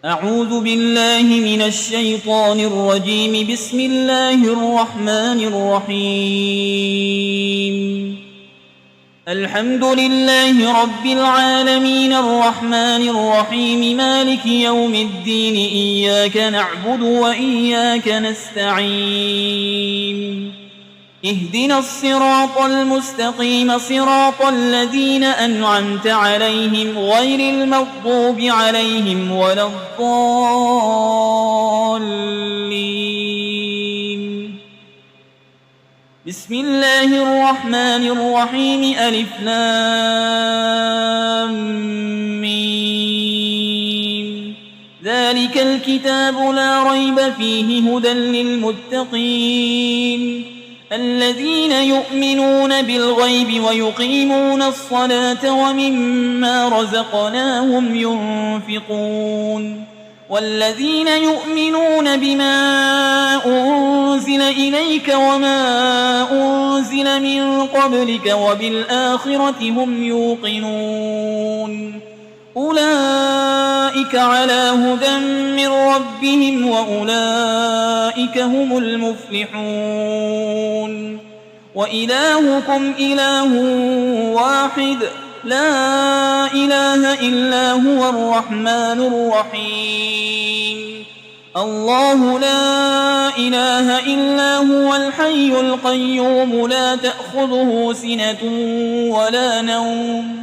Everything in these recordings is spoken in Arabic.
أعوذ بالله من الشيطان الرجيم. بسم الله الرحمن الرحيم. الحمد لله رب العالمين الرحمن الرحيم مالك يوم الدين. إياك نعبد وإياك نستعين. اهدنا الصراط المستقيم صراط الذين أنعمت عليهم غير المغضوب عليهم ولا الضالين. بسم الله الرحمن الرحيم. ألف لام ميم. ذلك الكتاب لا ريب فيه هدى للمتقين الذين يؤمنون بالغيب ويقيمون الصلاة ومما رزقناهم ينفقون والذين يؤمنون بما أنزل إليك وما أنزل من قبلك وبالآخرة هم يوقنون أولئك على هدى من ربهم وأولئك هم المفلحون. وإلهكم إله واحد لا إله إلا هو الرحمن الرحيم. الله لا إله إلا هو الحي القيوم لا تأخذه سنة ولا نوم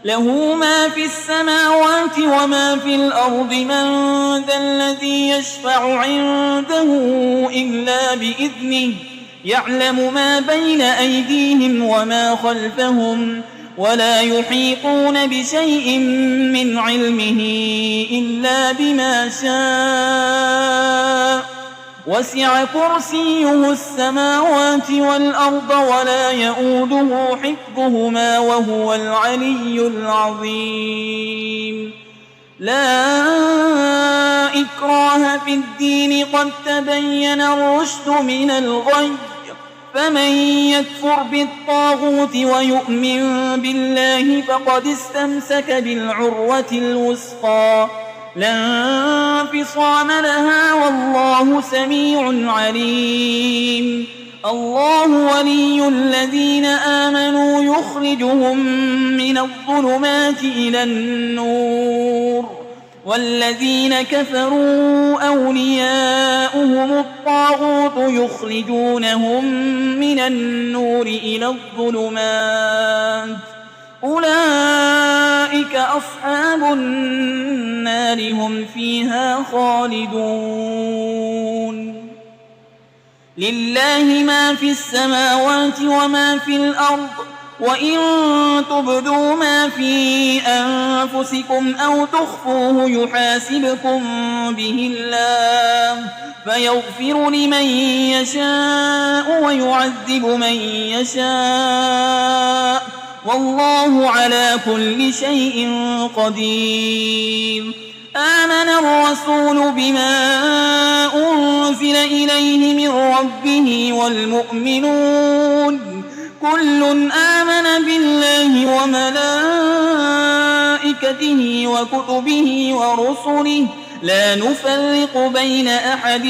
له ما في السماوات وما في الأرض. من ذا الذي يشفع عنده إلا بإذنه يعلم ما بين أيديهم وما خلفهم ولا يحيطون بشيء من علمه إلا بما شاء. وسع كرسيه السماوات والأرض ولا يؤوده حفظهما وهو العلي العظيم. لا إكراه في الدين قد تبين الرشد من الغي. فمن يكفر بالطاغوت ويؤمن بالله فقد استمسك بالعروة الوثقى لا انفصام لها والله سميع عليم. الله ولي الذين آمنوا يخرجهم من الظلمات إلى النور والذين كفروا أولياؤهم الطاغوت يخرجونهم من النور إلى الظلمات أولئك أصحاب النار هم فيها خالدون. لله ما في السماوات وما في الأرض وإن تبدوا ما في أنفسكم أو تخفوه يحاسبكم به الله فيغفر لمن يشاء ويعذب من يشاء والله على كل شيء قدير. آمن الرسول بما أنزل إليه من ربه والمؤمنون كل آمن بالله وملائكته وكتبه ورسله لا نفرق بين أحد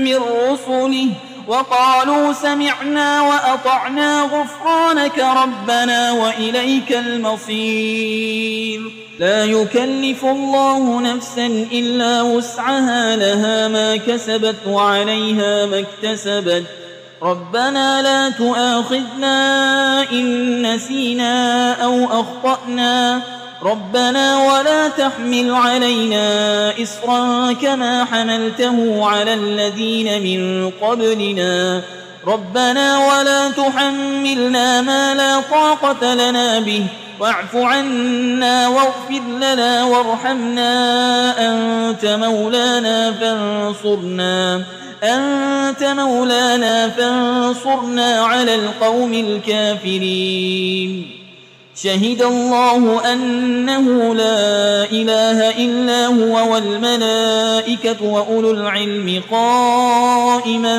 من رسله وقالوا سمعنا وأطعنا غفرانك ربنا وإليك المصير. لا يكلف الله نفسا إلا وسعها لها ما كسبت وعليها ما اكتسبت. ربنا لا تؤاخذنا إن نسينا أو أخطأنا ربنا ولا تحمل علينا إصرا كما حملته على الذين من قبلنا ربنا ولا تحملنا ما لا طاقة لنا به واعف عنا واغفر لنا وارحمنا أنت مولانا فانصرنا على القوم الكافرين. شهد الله أنه لا إله إلا هو والملائكة وأولو العلم قائما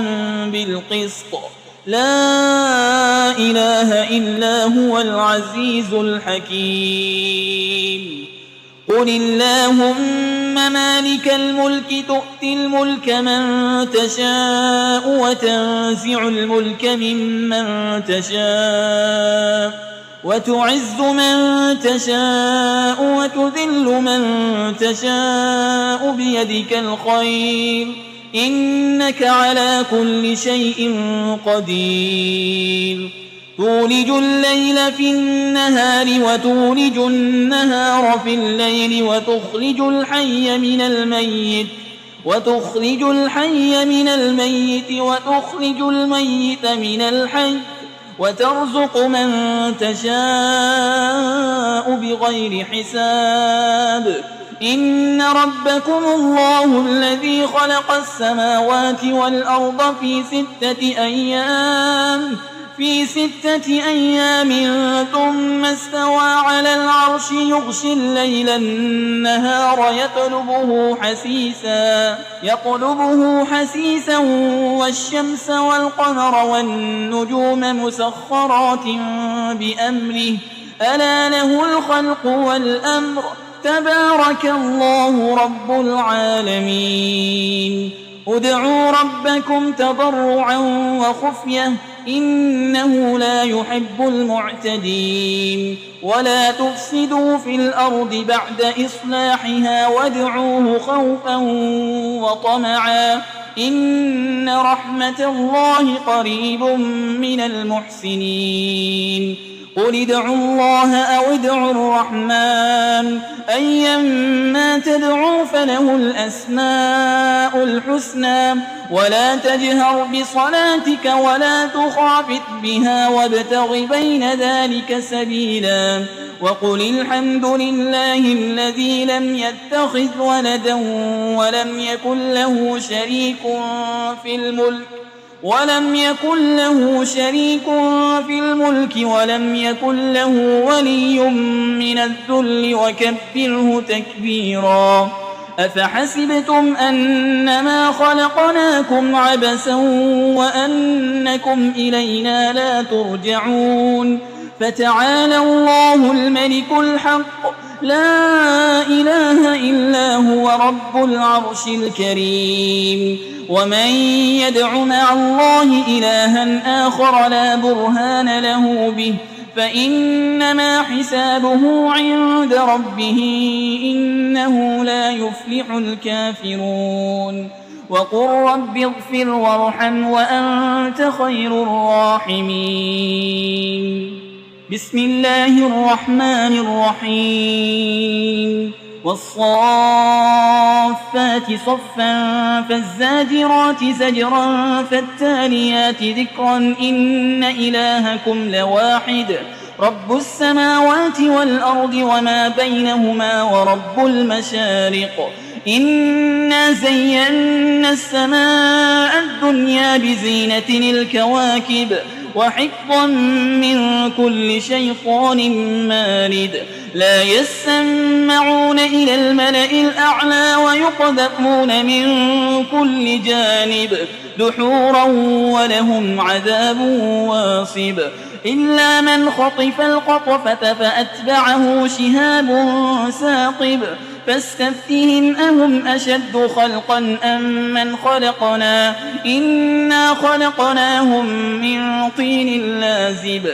بالقسط لا إله إلا هو العزيز الحكيم. قل اللهم مالك الملك تؤتي الملك من تشاء وتنزع الملك ممن تشاء وتعز من تشاء وتذل من تشاء بيدك الخير إنك على كل شيء قدير تولج الليل في النهار وتولج النهار في الليل وتخرج الحي من الميت وتخرج الميت من الحي وترزق من تشاء بغير حساب إن ربكم الله الذي خلق السماوات والأرض في 6 أيام ثم استوى على العرش يغشي الليل النهار يطلبه حسيسا والشمس والقمر والنجوم مسخرات بأمره ألا له الخلق والأمر تبارك الله رب العالمين ادعوا ربكم تضرعا وخفية إنه لا يحب المعتدين ولا تفسدوا في الأرض بعد إصلاحها وادعوه خوفا وطمعا إن رحمة الله قريب من المحسنين قل ادعوا الله أو ادعوا الرحمن أيما تدعوا فله الأسماء الحسنى ولا تجهر بصلاتك ولا تخافت بها وابتغ بين ذلك سبيلا وقل الحمد لله الذي لم يتخذ ولدا ولم يكن له شريك في الملك ولم يكن له ولي من الذل وكبره تكبيرا أفحسبتم أنما خلقناكم عبثا وأنكم إلينا لا ترجعون فتعالى الله الملك الحق لا إله إلا هو رب العرش الكريم ومن يدع مع الله إلها آخر لا برهان له به فإنما حسابه عند ربه إنه لا يفلح الكافرون وقل رب اغفر وارحم وأنت خير الراحمين بسم الله الرحمن الرحيم والصافات صفا فالزاجرات زجرا فالتاليات ذكرا إن إلهكم لواحد رب السماوات والأرض وما بينهما ورب المشارق إنا زينا السماء الدنيا بزينة الكواكب وحفظا من كل شيطان مارد لا يسمعون إلى الملأ الأعلى ويقذفون من كل جانب دحورا ولهم عذاب واصب إلا من خطف الخطفة فأتبعه شهاب ثاقب فاستفتهم أهم أشد خلقا أم من خلقنا إنا خلقناهم من طين لازب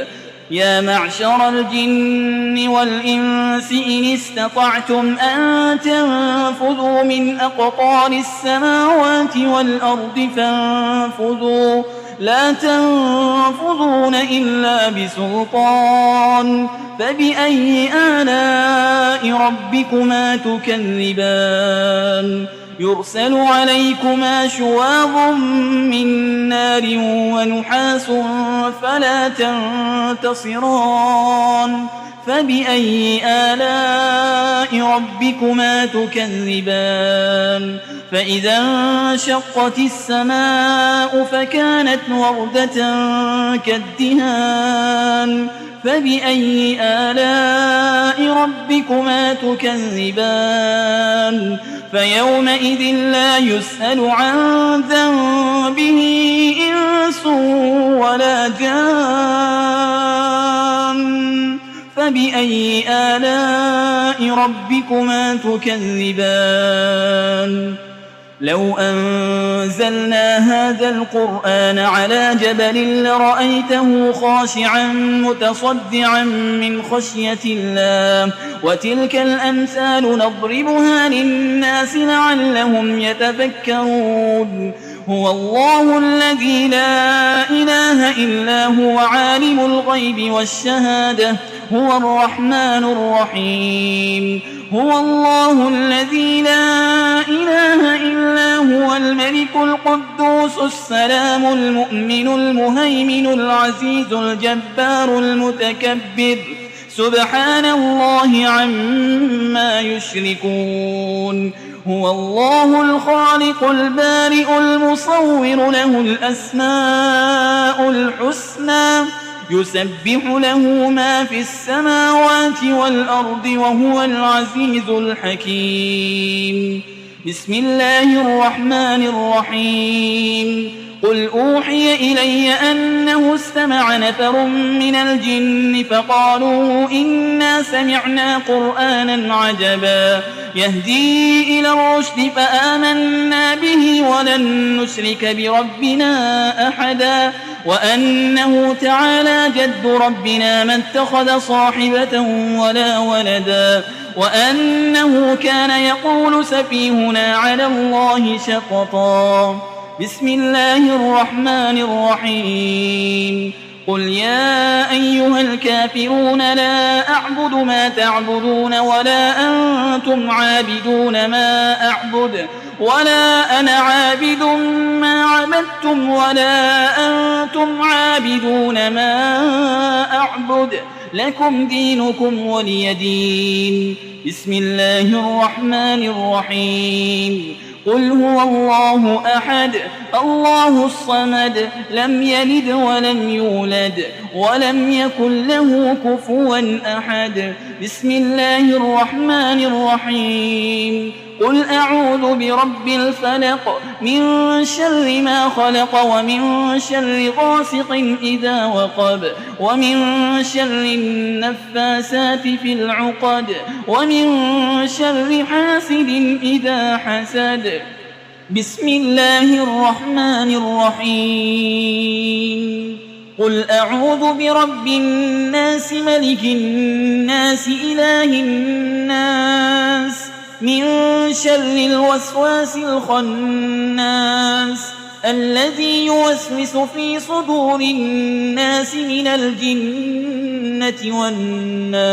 يا معشر الجن والإنس إن استطعتم أن تنفذوا من أقطار السماوات والأرض فانفذوا لا تنفذون إلا بسلطان فبأي آلاء ربكما تكذبان يرسل عليكما شواظ من نار ونحاس فلا تنتصران فبأي آلاء ربكما تكذبان فإذا انشقت السماء فكانت وردة كالدهان فبأي آلاء ربكما تكذبان فيومئذ لا يسأل عن ذنبه إنس ولا جان فبأي آلاء ربكما تكذبان لو أنزلنا هذا القرآن على جبل لرأيته خاشعا متصدعا من خشية الله وتلك الأمثال نضربها للناس لعلهم يتفكرون هو الله الذي لا إله إلا هو عالم الغيب والشهادة هو الرحمن الرحيم هو الله الذي لا إله إلا هو الملك القدوس السلام المؤمن المهيمن العزيز الجبار المتكبر سبحان الله عما يشركون هو الله الخالق البارئ المصور له الأسماء الحسنى يسبح له ما في السماوات والأرض وهو العزيز الحكيم بسم الله الرحمن الرحيم قل أوحي إلي أنه استمع نفر من الجن فقالوا إنا سمعنا قرآنا عجبا يهدي إلى الرشد فآمنا به ولن نشرك بربنا أحدا وأنه تعالى جد ربنا ما اتخذ صاحبة ولا ولدا وأنه كان يقول سفيهنا على الله شططا بسم الله الرحمن الرحيم قل يا أيها الكافرون لا أعبد ما تعبدون ولا أنتم عابدون ما أعبد ولا أنا عابد ما عبدتم ولا أنتم عابدون ما أعبد لكم دينكم ولي دين بسم الله الرحمن الرحيم قل هو الله أحد الله الصمد لم يلد ولم يولد ولم يكن له كفوا أحد بسم الله الرحمن الرحيم قل أعوذ برب الفلق من شر ما خلق ومن شر غاسق إذا وقب ومن شر النفاسات في العقد ومن شر حاسد إذا حسد بسم الله الرحمن الرحيم قل أعوذ برب الناس ملك الناس إله الناس من شر الوسواس الخناس الذي يوسوس في صدور الناس من الجنة والناس